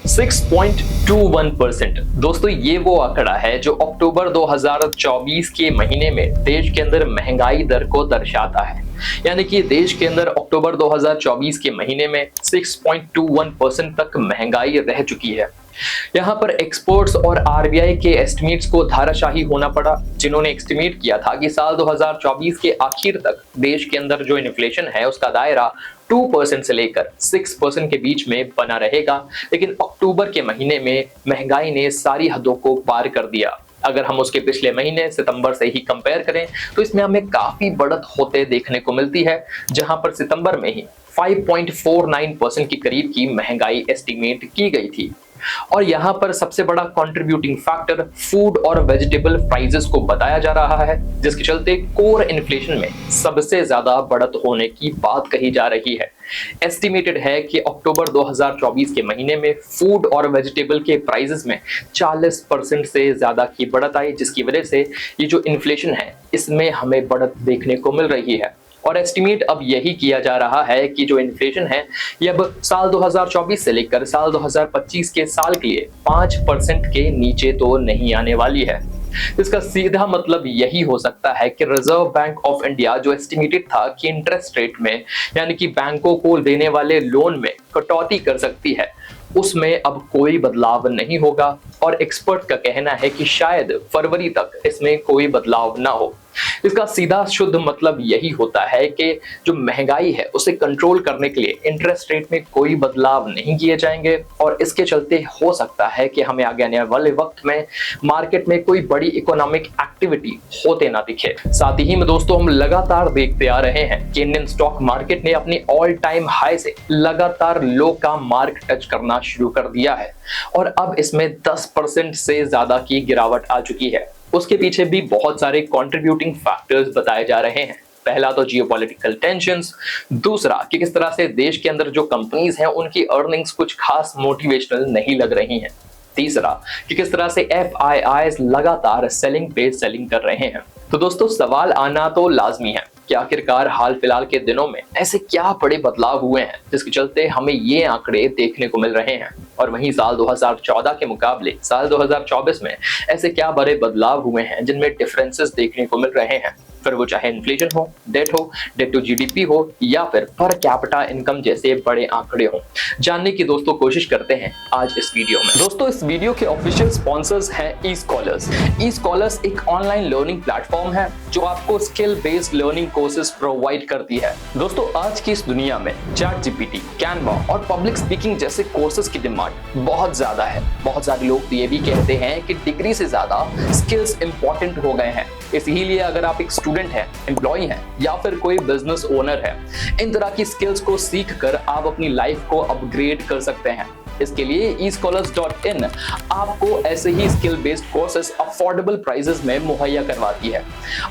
6.21%। दोस्तों ये वो आंकड़ा है जो अक्टूबर 2024 के महीने में देश के अंदर महंगाई दर को दर्शाता है। यानी कि देश के अंदर अक्टूबर 2024 के महीने में 6.21% तक महंगाई रह चुकी है। यहाँ पर एक्सपर्ट्स और आरबीआई के एस्टिमेट्स को धाराशाही होना पड़ा, जिन्होंने एस्टिमेट किया था कि साल 2024 के आखिर तक देश के अंदर जो इन्फ्लेशन है उसका दायरा 2% से लेकर 6% के बीच में बना रहेगा। लेकिन अक्टूबर के महीने में महंगाई ने सारी हदों को पार कर दिया। अगर हम उसके पिछले महीने सितंबर से ही कंपेयर करें तो इसमें हमें काफी बढ़त होते देखने को मिलती है, जहां पर सितंबर में ही 5.49% के करीब की महंगाई एस्टिमेट की गई थी। और यहाँ पर सबसे बड़ा कंट्रीब्यूटिंग फैक्टर फूड और वेजिटेबल प्राइसेस को बताया जा रहा है, जिसके चलते कोर इन्फ्लेशन में सबसे ज्यादा बढ़त होने की बात कही जा रही है। एस्टिमेटेड है कि अक्टूबर 2024 के महीने में फूड और वेजिटेबल के प्राइसेस में 40% से ज्यादा की बढ़त आई, जिसकी वजह से ये जो इन्फ्लेशन है इसमें हमें बढ़त देखने को मिल रही है। और एस्टिमेट अब यही किया जा रहा है कि जो इन्फ्लेशन है ये अब साल 2024 से लेकर साल 2025 के साल के लिए 5% के नीचे तो नहीं आने वाली है। इसका सीधा मतलब यही हो सकता है कि रिजर्व बैंक ऑफ इंडिया जो एस्टिमेटेड था कि इंटरेस्ट रेट में यानी कि बैंकों को देने वाले लोन में कटौती कर सकती है, उसमें अब कोई बदलाव नहीं होगा। और एक्सपर्ट का कहना है कि शायद फरवरी तक इसमें कोई बदलाव ना हो। इसका सीधा शुद्ध मतलब यही होता है कि जो महंगाई है उसे कंट्रोल करने के लिए इंटरेस्ट रेट में कोई बदलाव नहीं किए जाएंगे, और इसके चलते हो सकता है कि हमें आगे आने वाले वक्त में मार्केट में कोई बड़ी इकोनॉमिक एक्टिविटी होते ना दिखे। साथ ही में दोस्तों हम लगातार देखते आ रहे हैं कि इंडियन स्टॉक मार्केट ने अपनी ऑल टाइम हाई से लगातार लो का मार्क टच करना शुरू कर दिया है, और अब इसमें 10% से ज्यादा की गिरावट आ चुकी है। उसके पीछे भी बहुत सारे कंट्रीब्यूटिंग फैक्टर्स बताए जा रहे हैं। पहला तो जियोपॉलिटिकल टेंशंस, दूसरा कि किस तरह से देश के अंदर जो कंपनीज हैं उनकी अर्निंग्स कुछ खास मोटिवेशनल नहीं लग रही हैं, तीसरा कि किस तरह से एफआईआईज लगातार सेलिंग पे सेलिंग कर रहे हैं। तो दोस्तों सवाल आना तो लाजमी है कि आखिरकार हाल फिलहाल के दिनों में ऐसे क्या बड़े बदलाव हुए हैं जिसके चलते हमें ये आंकड़े देखने को मिल रहे हैं, और वहीं साल 2014 के मुकाबले साल 2024 में ऐसे क्या बड़े बदलाव हुए हैं जिनमें डिफरेंसेस देखने को मिल रहे हैं, फिर वो चाहे इन्फ्लेशन हो, डेट टू जीडीपी हो या फिर पर कैपिटा इनकम जैसे बड़े आंकड़े हो। जानने की दोस्तों कोशिश करते हैं आज इस वीडियो में। दोस्तों इस वीडियो के ऑफिशियल स्पॉन्सर्स हैं ई स्कॉलर्स। ई स्कॉलर्स एक ऑनलाइन लर्निंग प्लेटफॉर्म है जो आपको skill based learning courses provide करती है। दोस्तों आज की इस दुनिया में चैट जीपीटी, कैनवा और पब्लिक स्पीकिंग जैसे कोर्सेज की डिमांड बहुत ज्यादा है। बहुत सारे लोग तो ये भी कहते हैं कि डिग्री से ज्यादा स्किल्स इंपॉर्टेंट हो गए हैं। इसीलिए अगर आप एक स्टूडेंट है, एम्प्लॉय है या फिर कोई बिजनेस ओनर है, इन तरह की स्किल्स को सीख कर आप अपनी लाइफ को अपग्रेड कर सकते हैं। इसके लिए escholars.in आपको ऐसे ही skill based courses affordable prices में मुहैया करवाती है।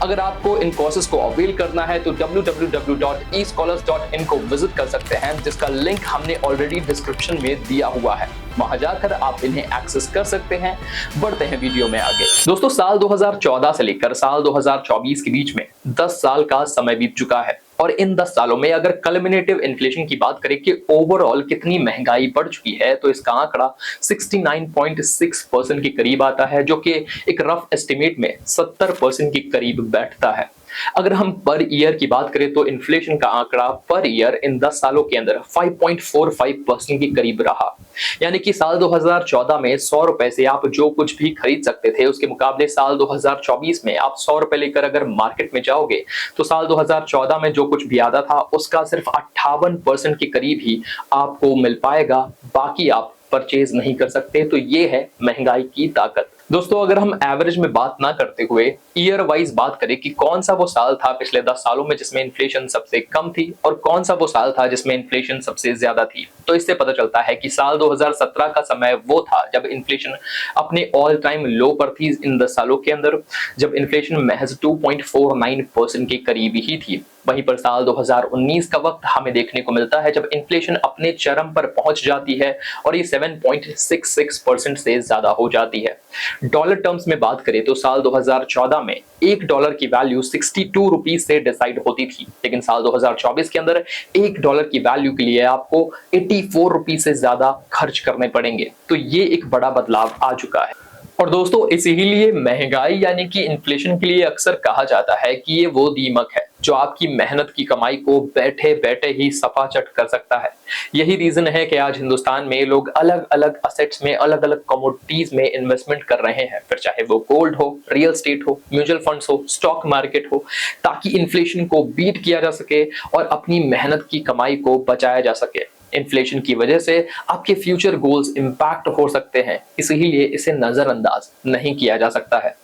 अगर आपको इन कोर्सेज को अवेल करना है तो www.escholars.in को विजिट कर सकते हैं, जिसका लिंक हमने ऑलरेडी डिस्क्रिप्शन में दिया हुआ है। वहां जाकर आप इन्हें एक्सेस कर सकते हैं। बढ़ते हैं वीडियो में आगे। दोस्तों साल 2014 से लेकर साल 2024 के बीच में 10 साल का समय बीत चुका है, और इन 10 सालों में अगर कल्मिनेटिव इन्फ्लेशन की बात करें कि ओवरऑल कितनी महंगाई बढ़ चुकी है, तो इसका आंकड़ा 69.6% के करीब आता है, जो कि एक रफ एस्टिमेट में 70% के करीब बैठता है। अगर हम पर ईयर की बात करें तो इन्फ्लेशन का आंकड़ा पर ईयर इन 10 सालों के अंदर 5.45% के करीब रहा। यानी कि साल 2014 में 100 रुपए से आप जो कुछ भी खरीद सकते थे, उसके मुकाबले साल 2024 में आप 100 रुपए लेकर अगर मार्केट में जाओगे तो साल 2014 में जो कुछ भी आता था उसका सिर्फ 58% के करीब ही आपको मिल पाएगा, बाकी आप परचेज नहीं कर सकते। तो ये है महंगाई की ताकत। दोस्तों अगर हम एवरेज में बात ना करते हुए ईयर वाइज बात करें कि कौन सा वो साल था पिछले 10 सालों में जिसमें इन्फ्लेशन सबसे कम थी और कौन सा वो साल था जिसमें इन्फ्लेशन सबसे ज्यादा थी, तो इससे पता चलता है कि साल 2017 का समय वो था जब इन्फ्लेशन अपने ऑल टाइम लो पर थी इन 10 सालों के अंदर, जब इन्फ्लेशन महज 2.49% के करीब ही थी। वहीं पर साल 2019 का वक्त हमें देखने को मिलता है जब इन्फ्लेशन अपने चरम पर पहुंच जाती है और ये 7.66% से ज्यादा हो जाती है। डॉलर टर्म्स में बात करें तो साल 2014 में $1 की वैल्यू 62 रुपीज से डिसाइड होती थी, लेकिन साल 2024 के अंदर $1 की वैल्यू के लिए आपको 84 रुपीज से ज्यादा खर्च करने पड़ेंगे। तो ये एक बड़ा बदलाव आ चुका है। और दोस्तों इसीलिए महंगाई यानी कि इन्फ्लेशन के लिए अक्सर कहा जाता है कि ये वो दीमक है जो आपकी मेहनत की कमाई को बैठे बैठे ही सफाचट कर सकता है। यही रीजन है कि आज हिंदुस्तान में लोग अलग अलग असेट्स में, अलग अलग कमोडिटीज में इन्वेस्टमेंट कर रहे हैं, फिर चाहे वो गोल्ड हो, रियल स्टेट हो, म्यूचुअल फंड्स हो, स्टॉक मार्केट हो, ताकि इन्फ्लेशन को बीट किया जा सके और अपनी मेहनत की कमाई को बचाया जा सके। इन्फ्लेशन की वजह से आपके फ्यूचर गोल्स इंपैक्ट हो सकते हैं, इसीलिए इसे नजरअंदाज नहीं किया जा सकता है।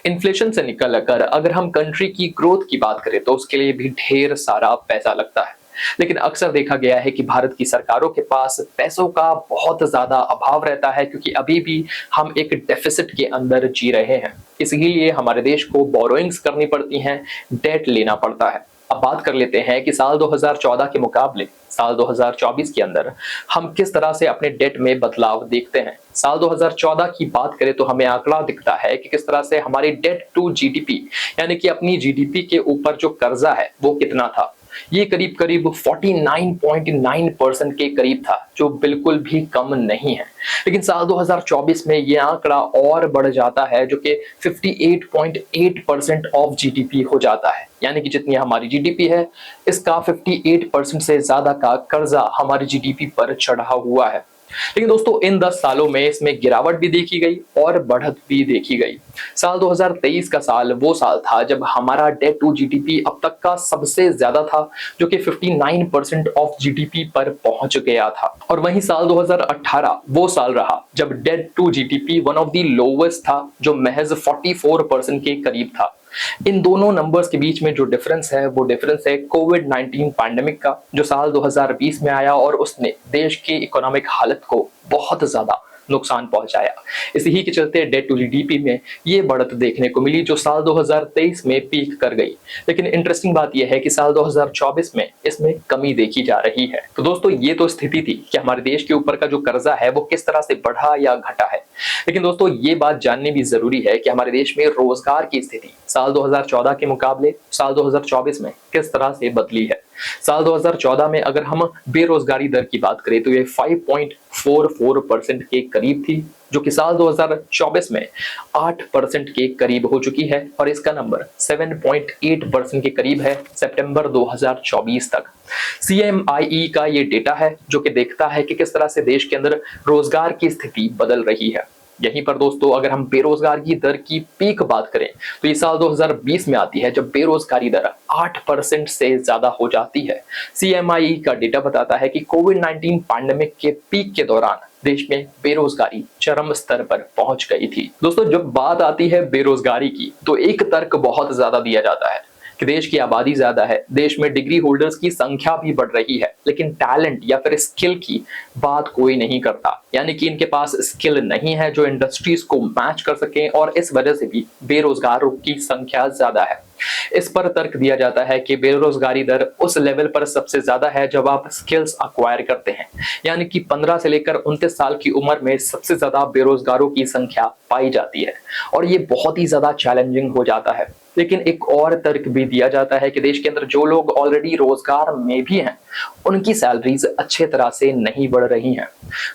इन्फ्लेशन से निकल कर अगर हम कंट्री की ग्रोथ की बात करें तो उसके लिए भी ढेर सारा पैसा लगता है, लेकिन अक्सर देखा गया है कि भारत की सरकारों के पास पैसों का बहुत ज्यादा अभाव रहता है, क्योंकि अभी भी हम एक डेफिसिट के अंदर जी रहे हैं। इसलिए हमारे देश को बोरोइंग्स करनी पड़ती हैं, डेट लेना पड़ता है। अब बात कर लेते हैं कि साल 2014 के मुकाबले साल 2024 के अंदर हम किस तरह से अपने डेट में बदलाव देखते हैं। साल 2014 की बात करें तो हमें आंकड़ा दिखता है कि किस तरह से हमारी डेट टू जीडीपी यानी कि अपनी जीडीपी के ऊपर जो कर्जा है वो कितना था। ये करीब करीब 49.9% के करीब था, जो बिल्कुल भी कम नहीं है। लेकिन साल 2024 में ये आंकड़ा और बढ़ जाता है, जो कि 58.8% ऑफ जीडीपी हो जाता है। यानी कि जितनी हमारी जीडीपी है इसका 58% से ज्यादा का कर्जा हमारी जीडीपी पर चढ़ा हुआ है। लेकिन दोस्तों इन 10 सालों में इसमें गिरावट भी देखी गई और बढ़त भी देखी गई। साल 2023 का साल वो साल था जब हमारा डेट टू जीडीपी अब तक का सबसे ज्यादा था, जो कि 59% ऑफ जीडीपी पर पहुंच गया था। और वहीं साल 2018 वो साल रहा जब debt to GDP one of the lowest था, जो महज 44% के करीब था। इन दोनों नंबर्स के बीच में जो डिफरेंस है वो डिफरेंस है कोविड-19 पैंडेमिक का, जो साल 2020 में आया और उसने देश की इकोनॉमिक हालत को बहुत ज्यादा नुकसान पहुंचाया। इसी के चलते डेट टू जीडीपी में ये बढ़त देखने को मिली, जो साल 2023 में पीक कर गई। लेकिन इंटरेस्टिंग बात यह है कि साल 2024 में इसमें कमी देखी जा रही है। तो दोस्तों ये तो स्थिति थी कि हमारे देश के ऊपर का जो कर्जा है वो किस तरह से बढ़ा या घटा है। लेकिन दोस्तों ये बात जाननी भी जरूरी है कि हमारे देश में रोजगार की स्थिति साल 2014 के मुकाबले साल 2024 में किस तरह से बदली है। साल 2014 में अगर हम बेरोजगारी दर की बात करें तो ये 5.44% के करीब थी, जो कि साल 2024 में 8% के करीब हो चुकी है और इसका नंबर 7.8% के करीब है सितंबर 2024 तक। CMIE का ये डेटा है जो कि देखता है कि किस तरह से देश के अंदर रोजगार की स्थिति बदल रही है। यहीं पर दोस्तों अगर हम बेरोजगार की दर की पीक बात करें तो ये साल 2020 में आती है जब बेरोजगारी दर 8% से ज्यादा हो जाती है। CMIE का डेटा बताता है कि कोविड-19 पैंडेमिक के पीक के दौरान देश में बेरोजगारी चरम स्तर पर पहुंच गई थी। दोस्तों जब बात आती है बेरोजगारी की तो एक तर्क बहुत ज्यादा दिया जाता है कि देश की आबादी ज्यादा है, देश में डिग्री होल्डर्स की संख्या भी बढ़ रही है, लेकिन टैलेंट या फिर स्किल की बात कोई नहीं करता। यानी कि इनके पास स्किल नहीं है जो इंडस्ट्रीज को मैच कर सकें और इस वजह से भी बेरोजगारों की संख्या ज्यादा है। इस पर तर्क दिया जाता है कि बेरोजगारी दर उस लेवल पर सबसे ज्यादा है जब आप स्किल्स अक्वायर करते हैं, यानी कि 15 से लेकर 29 साल की उम्र में सबसे ज्यादा बेरोजगारों की संख्या पाई जाती है और ये बहुत ही ज्यादा चैलेंजिंग हो जाता है। लेकिन एक और तर्क भी दिया जाता है कि देश के अंदर जो लोग ऑलरेडी रोजगार में भी हैं उनकी सैलरीज अच्छे तरह से नहीं बढ़ रही हैं।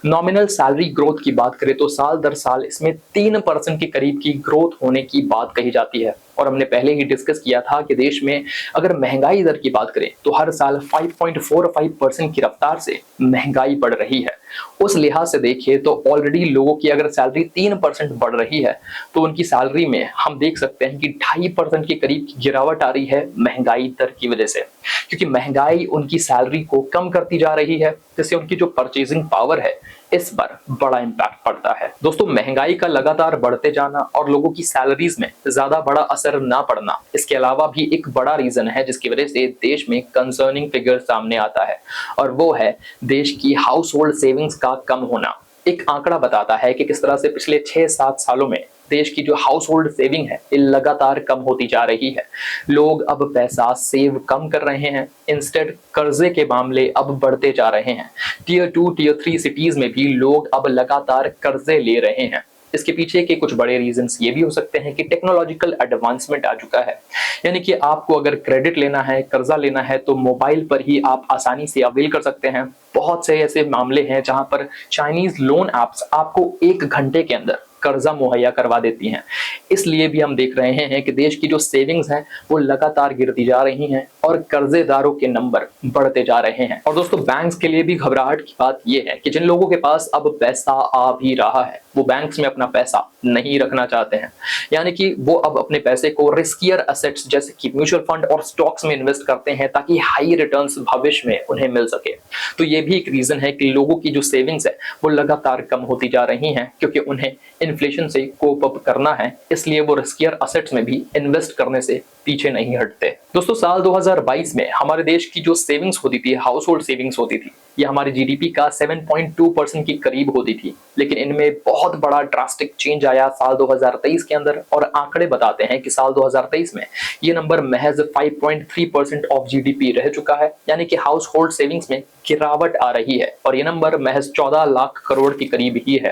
नॉमिनल सैलरी ग्रोथ की बात करें तो साल दर साल इसमें 3% के करीब की ग्रोथ होने की बात कही जाती है और हमने पहले ही डिस्कस किया था कि देश में अगर महंगाई दर की बात करें तो हर साल 5.45% की रफ्तार से महंगाई बढ़ रही है। उस लिहाज से देखिए तो ऑलरेडी लोगों की अगर सैलरी 3% बढ़ रही है तो उनकी सैलरी में हम देख सकते हैं कि 2.5% के करीब की गिरावट आ रही है महंगाई दर की वजह से, क्योंकि महंगाई उनकी सैलरी को कम करती जा रही है, जिससे उनकी जो परचेजिंग पावर है इस पर बड़ा इंपैक्ट पड़ता है। दोस्तों महंगाई का लगातार बढ़ते जाना और लोगों की सैलरीज में ज्यादा बड़ा असर ना पड़ना इसके अलावा भी एक बड़ा रीजन है जिसकी वजह से देश में कंसर्निंग फिगर सामने आता है और वो है देश की हाउस होल्ड सेविंग्स का कम होना। एक आंकड़ा बताता है कि किस तरह से पिछले 6-7 सालों में देश की जो हाउस होल्ड सेविंग है ये लगातार कम होती जा रही है। लोग अब पैसा सेव कम कर रहे हैं, इंस्टेड कर्जे के मामले अब बढ़ते जा रहे हैं। टियर 2, टियर 3 सिटीज में भी लोग अब लगातार कर्जे ले रहे हैं। इसके पीछे के कुछ बड़े रीजंस ये भी हो सकते हैं कि टेक्नोलॉजिकल एडवांसमेंट आ चुका है। यानी कि आपको अगर क्रेडिट लेना है, कर्जा लेना है, तो मोबाइल पर ही आप आसानी से अवेल कर सकते हैं। बहुत से ऐसे मामले हैं जहां पर चाइनीज लोन एप्स आपको 1 घंटे के अंदर कर्जा मुहैया करवा देती हैं। इसलिए भी हम देख रहे हैं कि देश की जो सेविंग्स हैं वो लगातार गिरती जा रही हैं और कर्जेदारों के नंबर बढ़ते जा रहे हैं। और दोस्तों, बैंक्स के लिए भी घबराहट की बात यह है कि जिन लोगों के पास अब पैसा आ भी रहा है वो बैंक्स में अपना पैसा नहीं रखना चाहते हैं। यानी कि वो अब अपने पैसे को रिस्कियर एसेट्स जैसे कि म्यूचुअल फंड और स्टॉक्स में इन्वेस्ट करते हैं ताकि हाई रिटर्न्स भविष्य में उन्हें मिल सके। तो ये भी एक रीजन है कि लोगों की जो सेविंग्स है वो लगातार कम होती जा रही हैं, क्योंकि उन्हें इन्फ्लेशन से कोप अप करना है, इसलिए वो रिस्कियर एसेट्स में भी इन्वेस्ट करने से पीछे नहीं हटते। दोस्तों, साल 2022 में हमारे देश की जो सेविंग्स होती थी, हाउस होल्ड सेविंग्स होती थी, ये हमारी जीडीपी का 7.2% के करीब होती थी। लेकिन इनमें बहुत बड़ा ड्रास्टिक चेंज आया साल 2023 के अंदर, और आंकड़े बताते हैं कि साल 2023 में ये नंबर महज 5.3% ऑफ जीडीपी रह चुका है। यानी कि हाउस होल्ड सेविंग्स में गिरावट आ रही है और ये नंबर महज 14 लाख करोड़ के करीब ही है।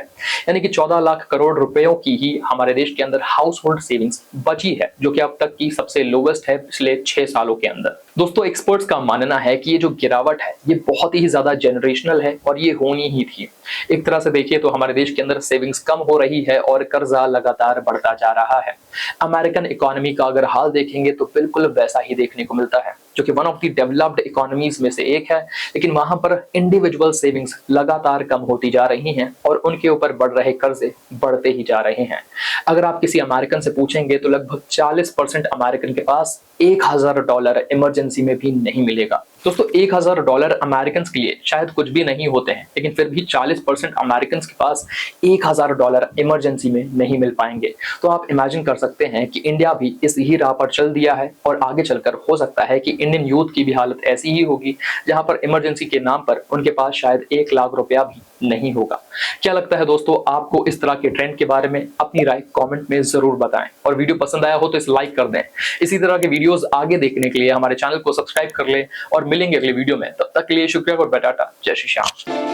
यानी कि 14 लाख करोड़ रुपयों की ही हमारे देश के अंदर हाउस होल्ड सेविंग्स बची है, जो कि अब तक की सबसे लोवेस्ट है पिछले 6 सालों के अंदर। दोस्तों, एक्सपर्ट्स का मानना है कि ये जो गिरावट है ये बहुत ही ज्यादा जनरेशनल है और ये होनी ही थी। एक तरह से देखिए तो हमारे देश के अंदर सेविंग्स कम हो रही है और कर्जा लगातार बढ़ता जा रहा है। अमेरिकन इकोनॉमी का अगर हाल देखेंगे तो बिल्कुल वैसा ही देखने को मिलता है, जो कि one of the developed economies में से एक है। लेकिन वहां पर इंडिविजुअल सेविंग्स लगातार कम होती जा रही हैं और उनके ऊपर बढ़ रहे कर्जे बढ़ते ही जा रहे हैं। अगर आप किसी अमेरिकन से पूछेंगे तो लगभग 40% अमेरिकन के पास $1000 इमरजेंसी में भी नहीं मिलेगा। दोस्तों, $1000 अमेरिकन के लिए शायद कुछ भी नहीं होते हैं, लेकिन फिर भी 40% अमेरिकन के पास $1000 इमरजेंसी में नहीं मिल पाएंगे। तो आप इमेजिन कर सकते हैं कि इंडिया भी इस ही राह पर चल दिया है और आगे चलकर हो सकता है कि इंडियन यूथ की भी हालत ऐसी ही होगी, जहां पर इमरजेंसी के नाम पर उनके पास शायद 1 लाख रुपया भी नहीं होगा। क्या लगता है दोस्तों आपको इस तरह के ट्रेंड के बारे में? अपनी राय कमेंट में जरूर बताएं और वीडियो पसंद आया हो तो इसे लाइक कर दें। इसी तरह के वीडियोस आगे देखने के लिए हमारे चैनल को सब्सक्राइब कर लें और मिलेंगे अगले वीडियो में। तब तक के लिए शुक्रिया और टाटा, जय श्री श्याम।